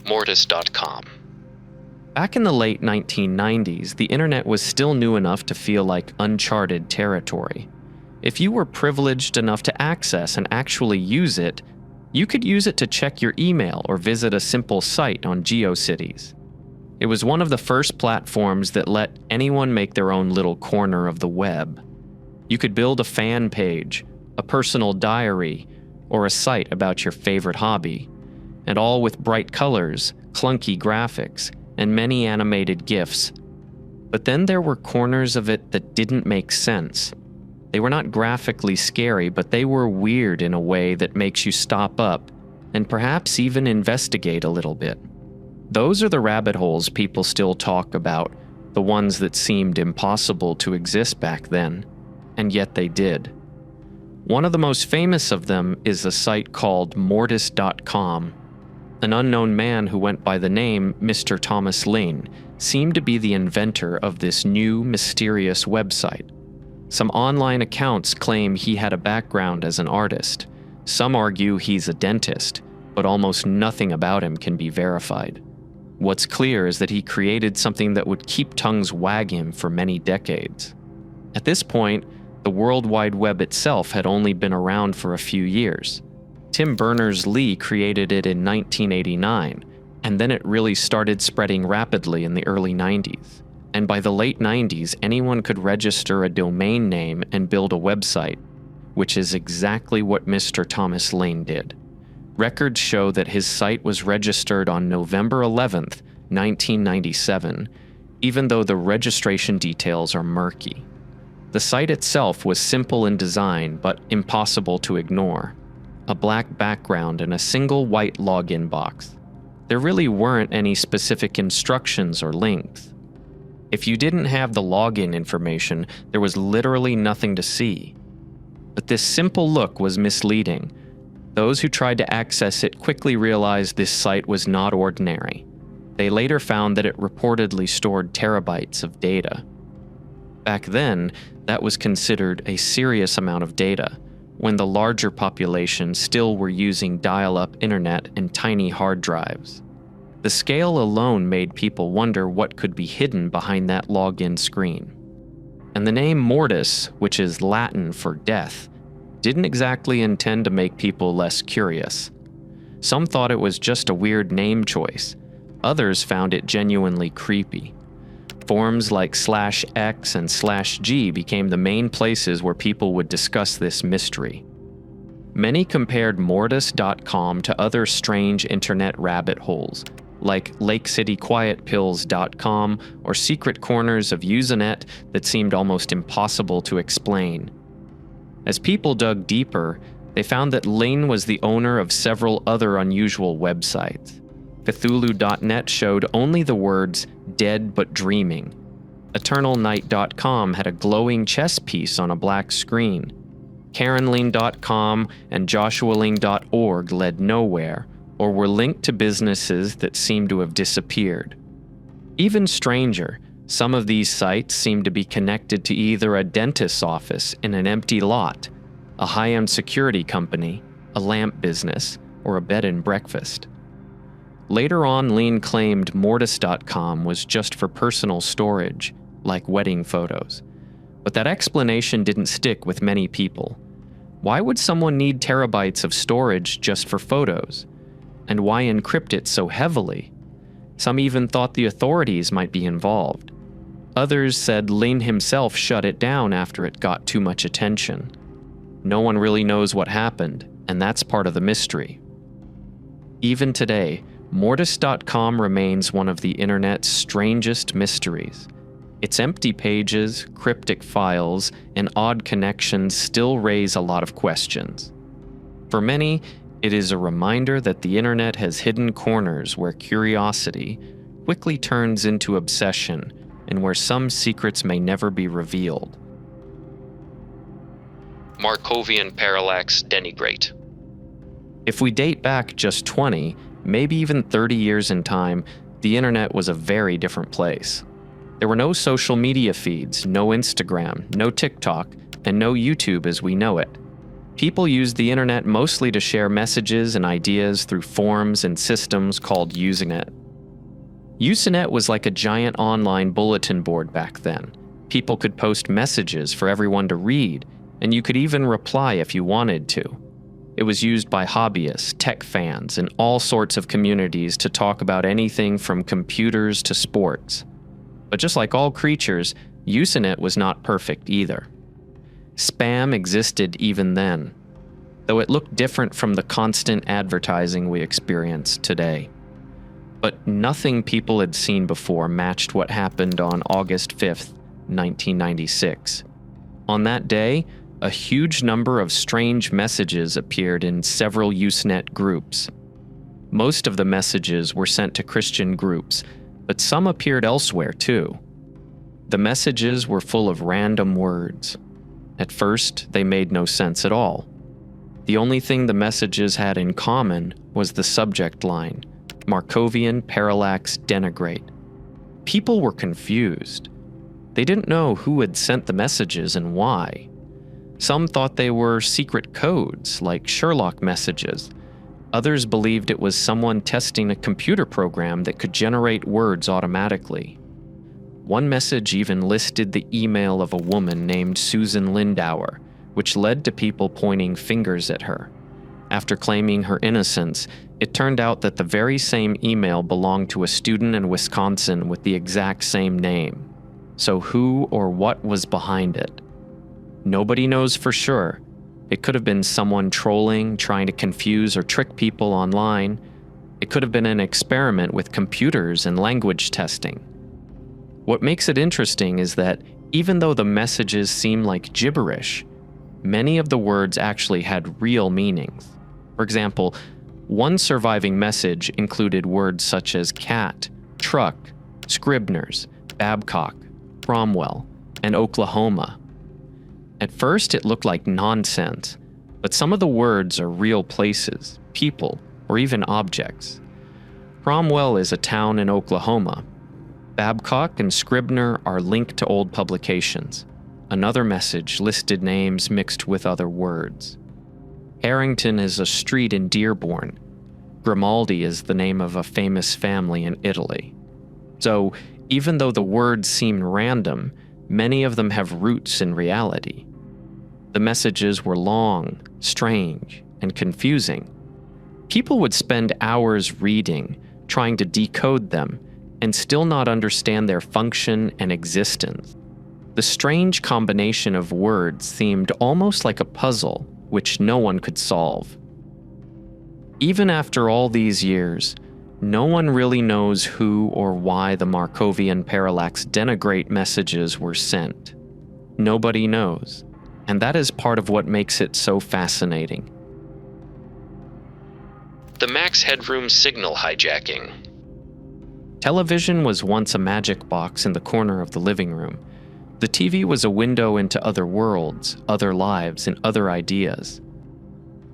Mortis.com. Back in the late 1990s, the internet was still new enough to feel like uncharted territory. If you were privileged enough to access and actually use it, you could use it to check your email or visit a simple site on GeoCities. It was one of the first platforms that let anyone make their own little corner of the web. You could build a fan page, a personal diary, or a site about your favorite hobby, and all with bright colors, clunky graphics, and many animated GIFs. But then there were corners of it that didn't make sense. They were not graphically scary, but they were weird in a way that makes you stop up and perhaps even investigate a little bit. Those are the rabbit holes people still talk about, the ones that seemed impossible to exist back then, and yet they did. One of the most famous of them is a site called Mortis.com. An unknown man who went by the name Mr. Thomas Lane seemed to be the inventor of this new, mysterious website. Some online accounts claim he had a background as an artist. Some argue he's a dentist, but almost nothing about him can be verified. What's clear is that he created something that would keep tongues wagging for many decades. At this point, the World Wide Web itself had only been around for a few years. Tim Berners-Lee created it in 1989, and then it really started spreading rapidly in the early 90s. And by the late 90s, anyone could register a domain name and build a website, which is exactly what Mr. Thomas Lane did. Records show that his site was registered on November 11th, 1997, even though the registration details are murky. The site itself was simple in design, but impossible to ignore. A black background and a single white login box. There really weren't any specific instructions or links. If you didn't have the login information, there was literally nothing to see. But this simple look was misleading. Those who tried to access it quickly realized this site was not ordinary. They later found that it reportedly stored terabytes of data. Back then, that was considered a serious amount of data, when the larger population still were using dial-up internet and tiny hard drives. The scale alone made people wonder what could be hidden behind that login screen. And the name Mortis, which is Latin for death, didn't exactly intend to make people less curious. Some thought it was just a weird name choice. Others found it genuinely creepy. Forums like /x and /g became the main places where people would discuss this mystery. Many compared Mortis.com to other strange internet rabbit holes, like LakeCityQuietPills.com or secret corners of Usenet that seemed almost impossible to explain. As people dug deeper, they found that Lane was the owner of several other unusual websites. Cthulhu.net showed only the words dead but dreaming. EternalNight.com had a glowing chess piece on a black screen. KarenLean.com and JoshuaLing.org led nowhere, or were linked to businesses that seemed to have disappeared. Even stranger, some of these sites seemed to be connected to either a dentist's office in an empty lot, a high-end security company, a lamp business, or a bed and breakfast. Later on, Lean claimed Mortis.com was just for personal storage, like wedding photos. But that explanation didn't stick with many people. Why would someone need terabytes of storage just for photos? And why encrypt it so heavily? Some even thought the authorities might be involved. Others said Lin himself shut it down after it got too much attention. No one really knows what happened, and that's part of the mystery. Even today, Mortis.com remains one of the internet's strangest mysteries. Its empty pages, cryptic files, and odd connections still raise a lot of questions. For many, it is a reminder that the internet has hidden corners where curiosity quickly turns into obsession and where some secrets may never be revealed. Markovian parallax denigrate. If we date back just 20, maybe even 30 years in time, the internet was a very different place. There were no social media feeds, no Instagram, no TikTok, and no YouTube as we know it. People used the internet mostly to share messages and ideas through forums and systems called Usenet. Usenet was like a giant online bulletin board back then. People could post messages for everyone to read, and you could even reply if you wanted to. It was used by hobbyists, tech fans, and all sorts of communities to talk about anything from computers to sports. But just like all creatures, Usenet was not perfect either. Spam existed even then, though it looked different from the constant advertising we experience today. But nothing people had seen before matched what happened on August 5th, 1996. On that day, a huge number of strange messages appeared in several Usenet groups. Most of the messages were sent to Christian groups, but some appeared elsewhere too. The messages were full of random words. At first, they made no sense at all. The only thing the messages had in common was the subject line, Markovian parallax denigrate. People were confused. They didn't know who had sent the messages and why. Some thought they were secret codes, like Sherlock messages. Others believed it was someone testing a computer program that could generate words automatically. One message even listed the email of a woman named Susan Lindauer, which led to people pointing fingers at her. After claiming her innocence, it turned out that the very same email belonged to a student in Wisconsin with the exact same name. So who or what was behind it? Nobody knows for sure. It could have been someone trolling, trying to confuse or trick people online. It could have been an experiment with computers and language testing. What makes it interesting is that even though the messages seem like gibberish, many of the words actually had real meanings. For example, one surviving message included words such as cat, truck, Scribners, Babcock, Cromwell, and Oklahoma. At first, it looked like nonsense, but some of the words are real places, people, or even objects. Cromwell is a town in Oklahoma. Babcock and Scribner are linked to old publications. Another message listed names mixed with other words. Harrington is a street in Dearborn. Grimaldi is the name of a famous family in Italy. So, even though the words seem random, many of them have roots in reality. The messages were long, strange, and confusing. People would spend hours reading, trying to decode them, and still not understand their function and existence. The strange combination of words seemed almost like a puzzle, which no one could solve. Even after all these years, no one really knows who or why the Markovian parallax denigrate messages were sent. Nobody knows, and that is part of what makes it so fascinating. The Max Headroom signal hijacking. Television was once a magic box in the corner of the living room. The TV was a window into other worlds, other lives, and other ideas.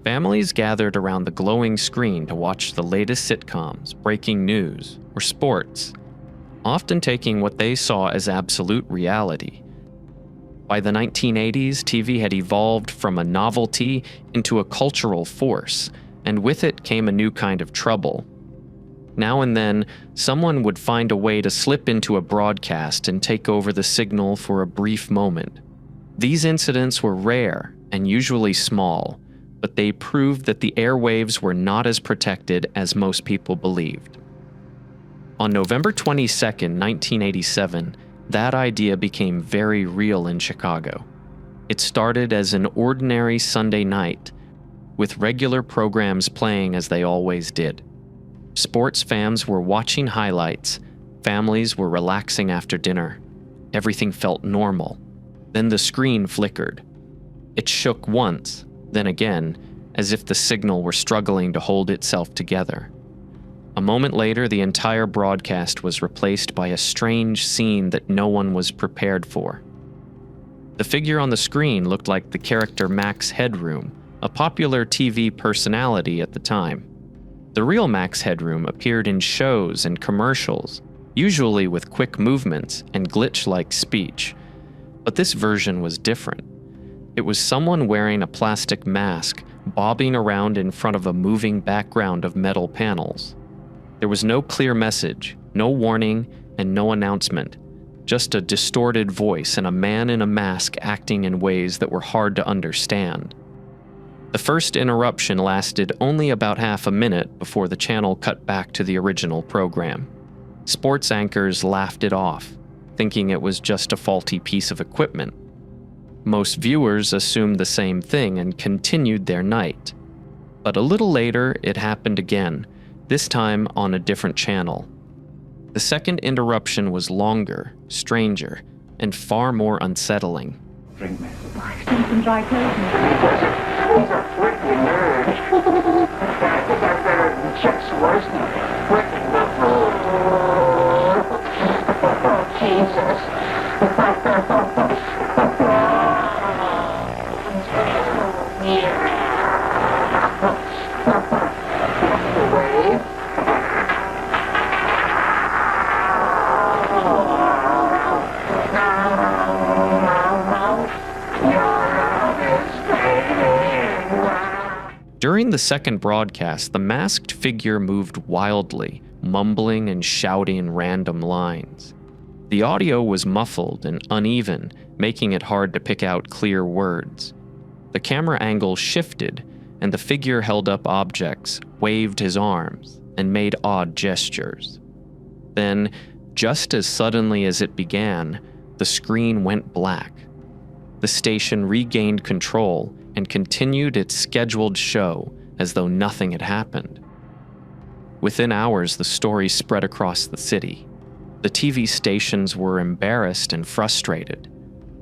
Families gathered around the glowing screen to watch the latest sitcoms, breaking news, or sports, often taking what they saw as absolute reality. By the 1980s, TV had evolved from a novelty into a cultural force, and with it came a new kind of trouble. Now and then, someone would find a way to slip into a broadcast and take over the signal for a brief moment. These incidents were rare and usually small, but they proved that the airwaves were not as protected as most people believed. On November 22, 1987, that idea became very real in Chicago. It started as an ordinary Sunday night, with regular programs playing as they always did. Sports fans were watching highlights, families were relaxing after dinner. Everything felt normal. Then the screen flickered. It shook once, then again, as if the signal were struggling to hold itself together. A moment later, the entire broadcast was replaced by a strange scene that no one was prepared for. The figure on the screen looked like the character Max Headroom, a popular TV personality at the time. The real Max Headroom appeared in shows and commercials, usually with quick movements and glitch-like speech. But this version was different. It was someone wearing a plastic mask, bobbing around in front of a moving background of metal panels. There was no clear message, no warning, and no announcement. Just a distorted voice and a man in a mask acting in ways that were hard to understand. The first interruption lasted only about half a minute before the channel cut back to the original program. Sports anchors laughed it off, thinking it was just a faulty piece of equipment. Most viewers assumed the same thing and continued their night. But a little later, it happened again, this time on a different channel. The second interruption was longer, stranger, and far more unsettling. Drink me. Some dry During the second broadcast, the masked figure moved wildly, mumbling and shouting random lines. The audio was muffled and uneven, making it hard to pick out clear words. The camera angle shifted, and the figure held up objects, waved his arms, and made odd gestures. Then, just as suddenly as it began, the screen went black. The station regained control and continued its scheduled show as though nothing had happened. Within hours, the story spread across the city. The TV stations were embarrassed and frustrated.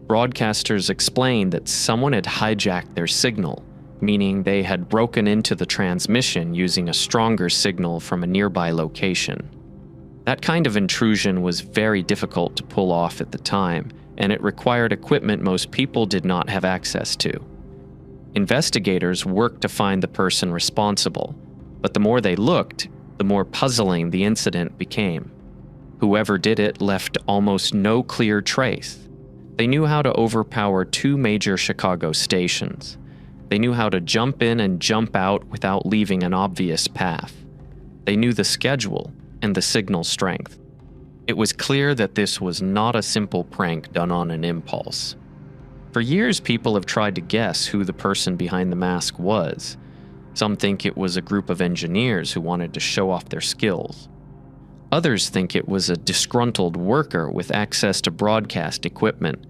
Broadcasters explained that someone had hijacked their signal, meaning they had broken into the transmission using a stronger signal from a nearby location. That kind of intrusion was very difficult to pull off at the time, and it required equipment most people did not have access to. Investigators worked to find the person responsible, but the more they looked, the more puzzling the incident became. Whoever did it left almost no clear trace. They knew how to overpower two major Chicago stations. They knew how to jump in and jump out without leaving an obvious path. They knew the schedule and the signal strength. It was clear that this was not a simple prank done on an impulse. For years, people have tried to guess who the person behind the mask was. Some think it was a group of engineers who wanted to show off their skills. Others think it was a disgruntled worker with access to broadcast equipment.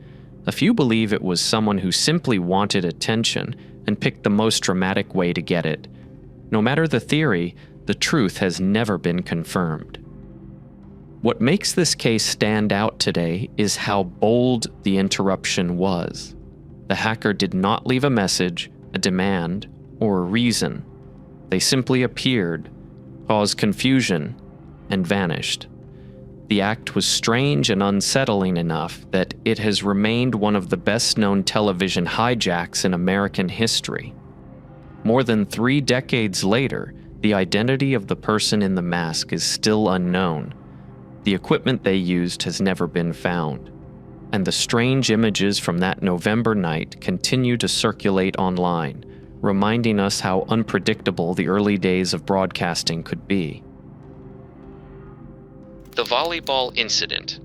A few believe it was someone who simply wanted attention and picked the most dramatic way to get it. No matter the theory, the truth has never been confirmed. What makes this case stand out today is how bold the interruption was. The hacker did not leave a message, a demand, or a reason. They simply appeared, caused confusion, and vanished. The act was strange and unsettling enough that it has remained one of the best-known television hijacks in American history. More than 3 decades later, the identity of the person in the mask is still unknown. The equipment they used has never been found, and the strange images from that November night continue to circulate online, reminding us how unpredictable the early days of broadcasting could be. The volleyball incident.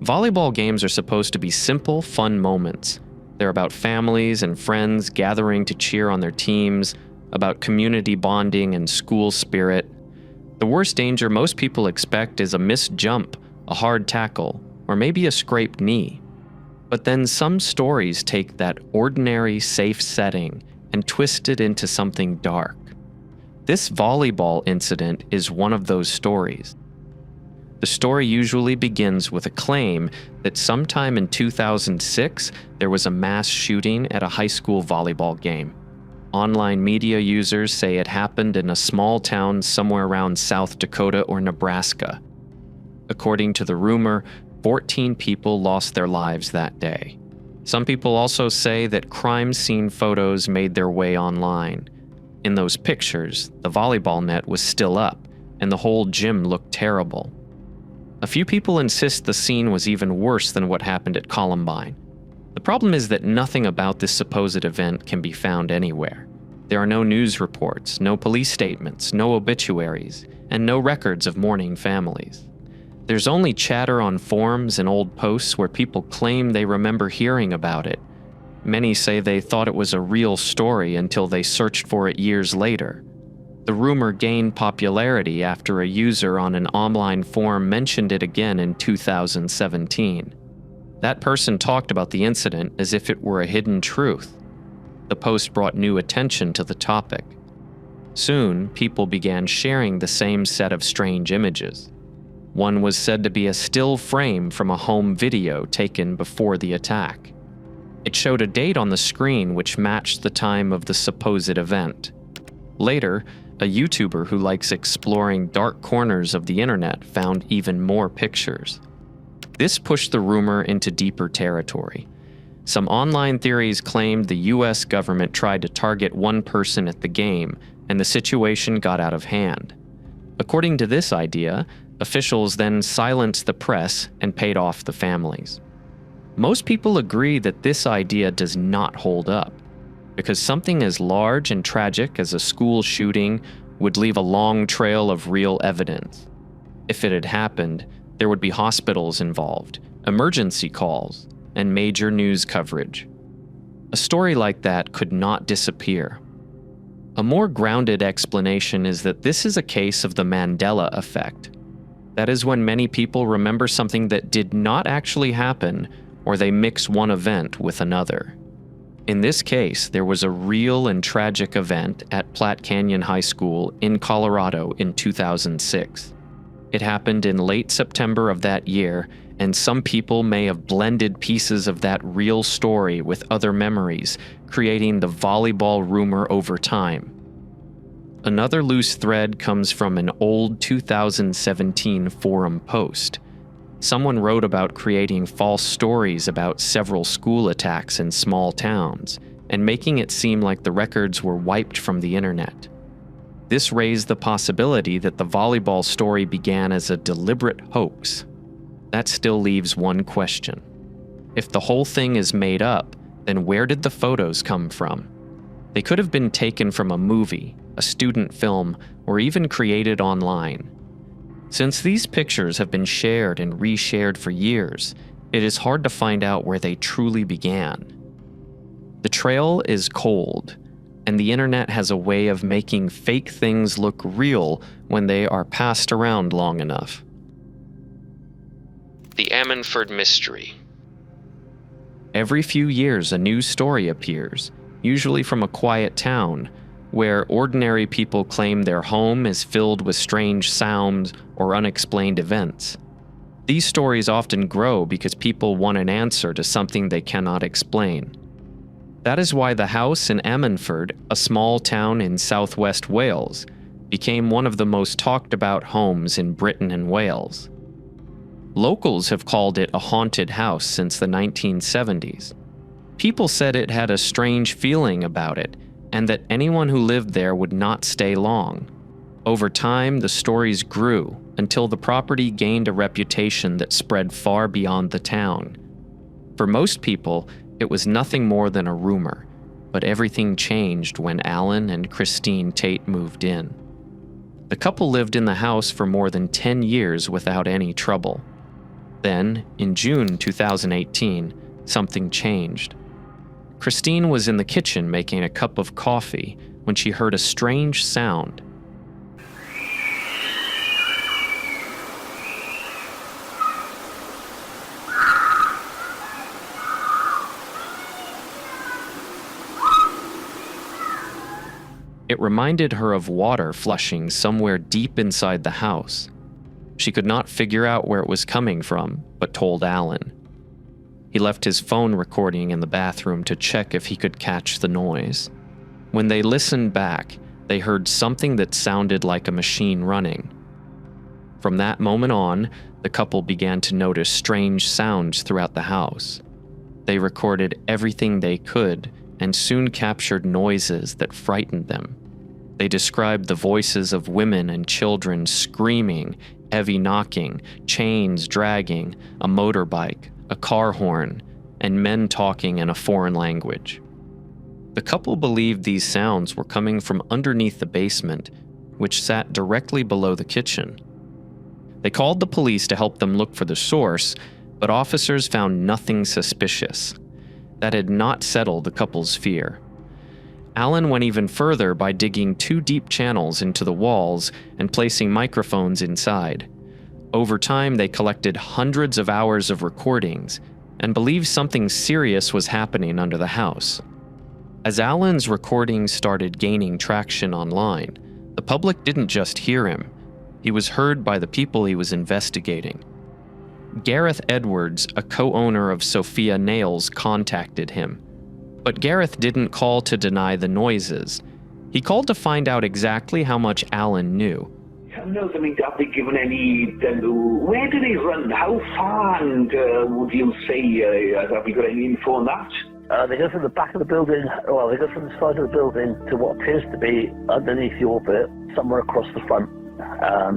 Volleyball games are supposed to be simple, fun moments. They're about families and friends gathering to cheer on their teams, about community bonding and school spirit. The worst danger most people expect is a missed jump, a hard tackle, or maybe a scraped knee. But then some stories take that ordinary, safe setting and twist it into something dark. This volleyball incident is one of those stories. The story usually begins with a claim that sometime in 2006, there was a mass shooting at a high school volleyball game. Online media users say it happened in a small town somewhere around South Dakota or Nebraska. According to the rumor, 14 people lost their lives that day. Some people also say that crime scene photos made their way online. In those pictures, the volleyball net was still up, and the whole gym looked terrible. A few people insist the scene was even worse than what happened at Columbine. The problem is that nothing about this supposed event can be found anywhere. There are no news reports, no police statements, no obituaries, and no records of mourning families. There's only chatter on forums and old posts where people claim they remember hearing about it. Many say they thought it was a real story until they searched for it years later. The rumor gained popularity after a user on an online forum mentioned it again in 2017. That person talked about the incident as if it were a hidden truth. The post brought new attention to the topic. Soon, people began sharing the same set of strange images. One was said to be a still frame from a home video taken before the attack. It showed a date on the screen which matched the time of the supposed event. Later, a YouTuber who likes exploring dark corners of the internet found even more pictures. This pushed the rumor into deeper territory. Some online theories claimed the US government tried to target one person at the game, and the situation got out of hand. According to this idea, officials then silenced the press and paid off the families. Most people agree that this idea does not hold up, because something as large and tragic as a school shooting would leave a long trail of real evidence. If it had happened, there would be hospitals involved, emergency calls, and major news coverage. A story like that could not disappear. A more grounded explanation is that this is a case of the Mandela effect. That is when many people remember something that did not actually happen, or they mix one event with another. In this case, there was a real and tragic event at Platte Canyon High School in Colorado in 2006. It happened in late September of that year, and some people may have blended pieces of that real story with other memories, creating the volleyball rumor over time. Another loose thread comes from an old 2017 forum post. Someone wrote about creating false stories about several school attacks in small towns, and making it seem like the records were wiped from the internet. This raised the possibility that the volleyball story began as a deliberate hoax. That still leaves one question. If the whole thing is made up, then where did the photos come from? They could have been taken from a movie, a student film, or even created online. Since these pictures have been shared and reshared for years, it is hard to find out where they truly began. The trail is cold, and the internet has a way of making fake things look real when they are passed around long enough. The Ammanford Mystery. Every few years, a new story appears, usually from a quiet town, where ordinary people claim their home is filled with strange sounds or unexplained events. These stories often grow because people want an answer to something they cannot explain. That is why the house in Ammanford, a small town in southwest Wales, became one of the most talked about homes in Britain and Wales. Locals have called it a haunted house since the 1970s. People said it had a strange feeling about it, and that anyone who lived there would not stay long. Over time, the stories grew until the property gained a reputation that spread far beyond the town. For most people, it was nothing more than a rumor, but everything changed when Alan and Christine Tate moved in. The couple lived in the house for more than 10 years without any trouble. Then, in June 2018, something changed. Christine was in the kitchen making a cup of coffee when she heard a strange sound. It reminded her of water flushing somewhere deep inside the house. She could not figure out where it was coming from, but told Alan. He left his phone recording in the bathroom to check if he could catch the noise. When they listened back, they heard something that sounded like a machine running. From that moment on, the couple began to notice strange sounds throughout the house. They recorded everything they could and soon captured noises that frightened them. They described the voices of women and children screaming, heavy knocking, chains dragging, a motorbike, a car horn, and men talking in a foreign language. The couple believed these sounds were coming from underneath the basement, which sat directly below the kitchen. They called the police to help them look for the source, but officers found nothing suspicious. That had not settled the couple's fear. Alan went even further by digging 2 deep channels into the walls and placing microphones inside. Over time, they collected hundreds of hours of recordings and believed something serious was happening under the house. As Alan's recordings started gaining traction online, the public didn't just hear him. He was heard by the people he was investigating. Gareth Edwards, a co-owner of Sophia Nails, contacted him. But Gareth didn't call to deny the noises. He called to find out exactly how much Alan knew. No, I mean, have they given any, where do they run? How far, and would you say, have you got any info on that? They go from the back of the building, well, they go from the side of the building to what appears to be underneath your bit, somewhere across the front.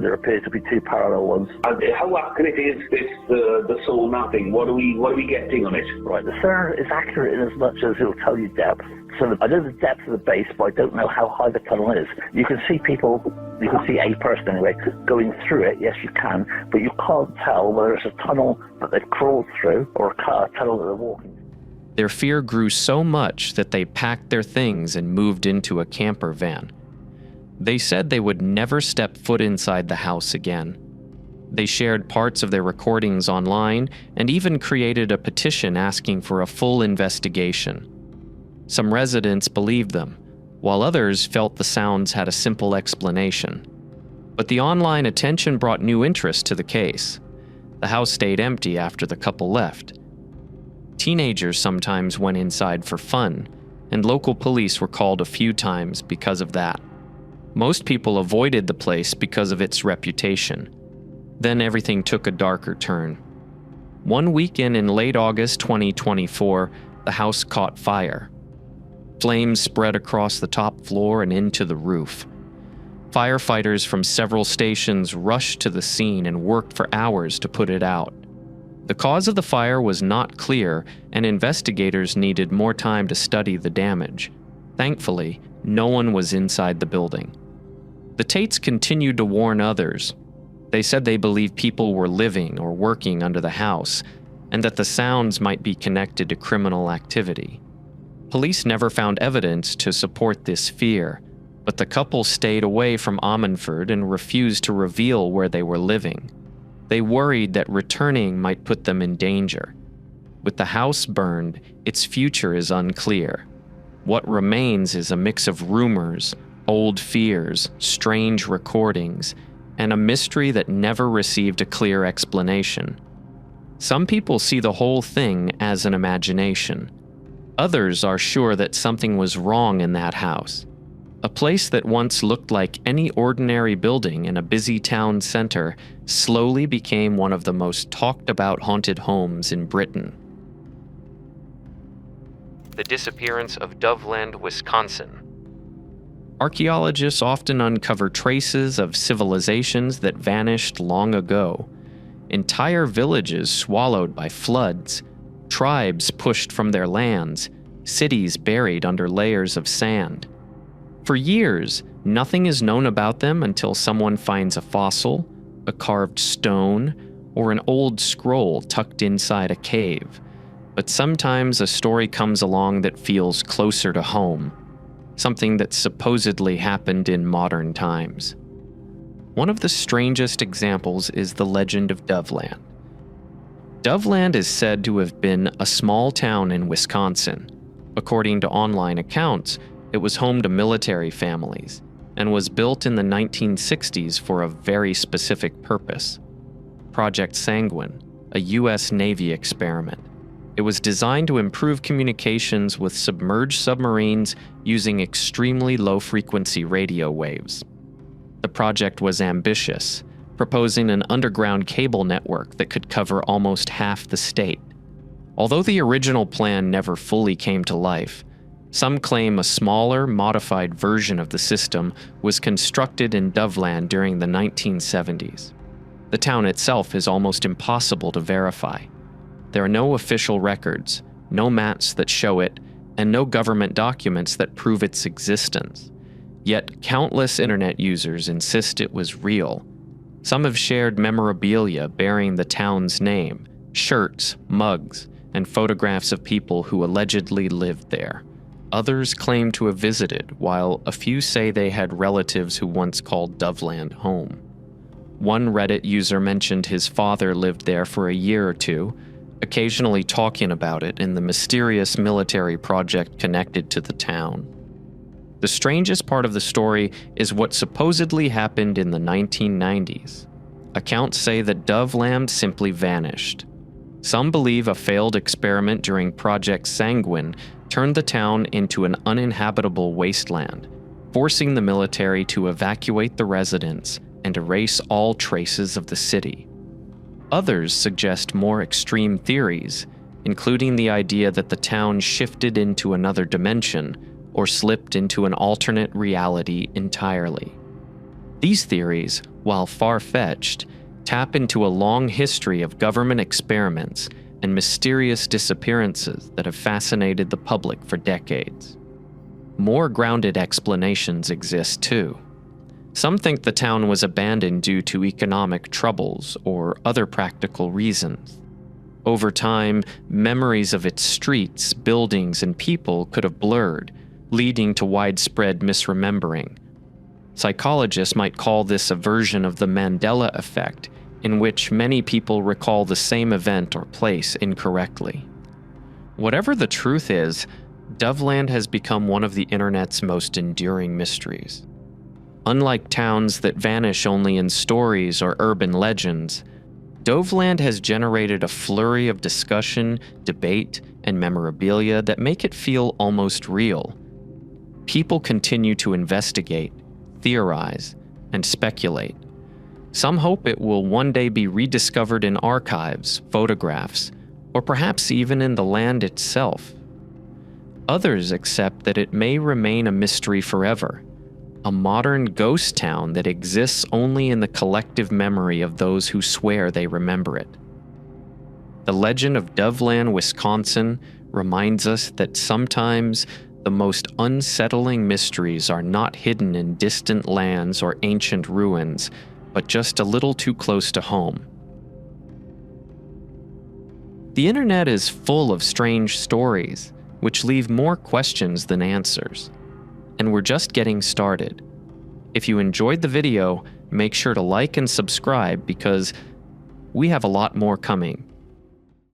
There appear to be 2 parallel ones. How accurate is this, the soul mapping? What are we getting on it? Right, the sonar is accurate in as much as it will tell you depth. So I know the depth of the base, but I don't know how high the tunnel is. You can see people, you can see a person anyway, going through it, yes you can, but you can't tell whether it's a tunnel that they've crawled through or a tunnel that they're walking. Their fear grew so much that they packed their things and moved into a camper van. They said they would never step foot inside the house again. They shared parts of their recordings online and even created a petition asking for a full investigation. Some residents believed them, while others felt the sounds had a simple explanation. But the online attention brought new interest to the case. The house stayed empty after the couple left. Teenagers sometimes went inside for fun, and local police were called a few times because of that. Most people avoided the place because of its reputation. Then everything took a darker turn. One weekend in late August 2024, the house caught fire. Flames spread across the top floor and into the roof. Firefighters from several stations rushed to the scene and worked for hours to put it out. The cause of the fire was not clear, and investigators needed more time to study the damage. Thankfully, no one was inside the building. The Tates continued to warn others. They said they believed people were living or working under the house, and that the sounds might be connected to criminal activity. Police never found evidence to support this fear, but the couple stayed away from Ammanford and refused to reveal where they were living. They worried that returning might put them in danger. With the house burned, its future is unclear. What remains is a mix of rumors, old fears, strange recordings, and a mystery that never received a clear explanation. Some people see the whole thing as an imagination. Others are sure that something was wrong in that house. A place that once looked like any ordinary building in a busy town center slowly became one of the most talked about haunted homes in Britain. The disappearance of Doveland, Wisconsin. Archaeologists often uncover traces of civilizations that vanished long ago. Entire villages swallowed by floods, tribes pushed from their lands, cities buried under layers of sand. For years, nothing is known about them until someone finds a fossil, a carved stone, or an old scroll tucked inside a cave. But sometimes a story comes along that feels closer to home, something that supposedly happened in modern times. One of the strangest examples is the legend of Doveland. Doveland is said to have been a small town in Wisconsin. According to online accounts, it was home to military families and was built in the 1960s for a very specific purpose: Project Sanguine, a U.S. Navy experiment. It was designed to improve communications with submerged submarines using extremely low-frequency radio waves. The project was ambitious, proposing an underground cable network that could cover almost half the state. Although the original plan never fully came to life, some claim a smaller, modified version of the system was constructed in Doveland during the 1970s. The town itself is almost impossible to verify. There are no official records, no maps that show it, and no government documents that prove its existence. Yet countless internet users insist it was real. Some have shared memorabilia bearing the town's name, shirts, mugs, and photographs of people who allegedly lived there. Others claim to have visited, while a few say they had relatives who once called Doveland home. One Reddit user mentioned his father lived there for a year or two, occasionally talking about it and the mysterious military project connected to the town. The strangest part of the story is what supposedly happened in the 1990s. Accounts say that Doveland simply vanished. Some believe a failed experiment during Project Sanguine turned the town into an uninhabitable wasteland, forcing the military to evacuate the residents and erase all traces of the city. Others suggest more extreme theories, including the idea that the town shifted into another dimension or slipped into an alternate reality entirely. These theories, while far-fetched, tap into a long history of government experiments and mysterious disappearances that have fascinated the public for decades. More grounded explanations exist too. Some think the town was abandoned due to economic troubles or other practical reasons. Over time, memories of its streets, buildings, and people could have blurred, leading to widespread misremembering. Psychologists might call this a version of the Mandela effect, in which many people recall the same event or place incorrectly. Whatever the truth is, Doveland has become one of the internet's most enduring mysteries. Unlike towns that vanish only in stories or urban legends, Doveland has generated a flurry of discussion, debate, and memorabilia that make it feel almost real. People continue to investigate, theorize, and speculate. Some hope it will one day be rediscovered in archives, photographs, or perhaps even in the land itself. Others accept that it may remain a mystery forever, a modern ghost town that exists only in the collective memory of those who swear they remember it. The legend of Doveland, Wisconsin, reminds us that sometimes the most unsettling mysteries are not hidden in distant lands or ancient ruins, but just a little too close to home. The internet is full of strange stories, which leave more questions than answers. And we're just getting started. If you enjoyed the video, make sure to like and subscribe because we have a lot more coming.